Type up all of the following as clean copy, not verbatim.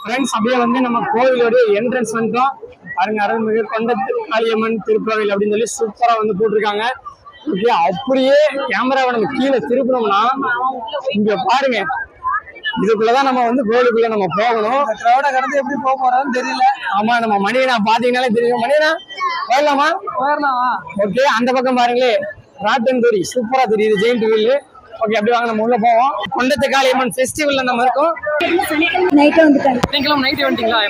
Friends அப்படியே வந்து நம்ம கோவிலோட என்ட்ரன்ஸ் வந்துட்டோம். பாருங்க, அருள்மிகு கொண்டத்து காளியம்மன் திருக்கோவில் அப்படின்னு சொல்லி சூப்பரா வந்து போட்டிருக்காங்க. ஓகே, அப்படியே கேமராவை நம்ம கீழே திருப்பினோம்னா இங்க பாருங்க, இதுக்குள்ளதான் நம்ம வந்து கோவிலுக்குள்ள நம்ம போகணும். கிரௌட கடந்து எப்படி போக போறோம்னு தெரியல. ஆமா, நம்ம மணியனா பாத்தீங்கன்னாலே தெரியும். மணியனா போயிடலாமா? போயிடலாமா? ஓகே, அந்த பக்கம் பாருங்களே, ராட்டன்துரி சூப்பரா தெரியுது, ஜெயிண்ட் வீல். ஓகே, அப்படி வாங்க நம்ம உள்ள போவோம். கொண்டத்து காளியம்மன் ஃபெஸ்டிவல்ல நம்ம இருக்கோம். நைட்டு வந்துட்டாங்க. நீங்களும் நைட்டு வந்துட்டீங்களா?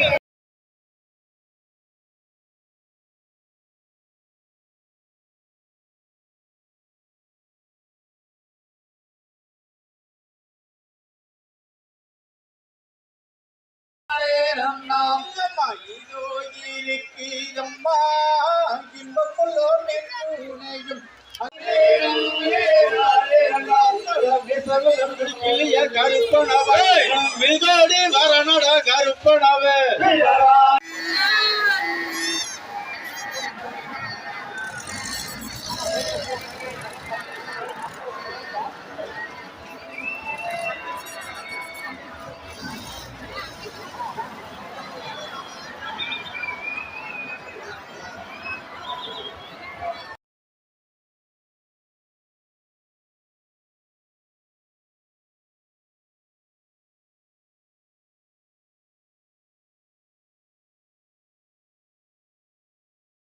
கருப்பண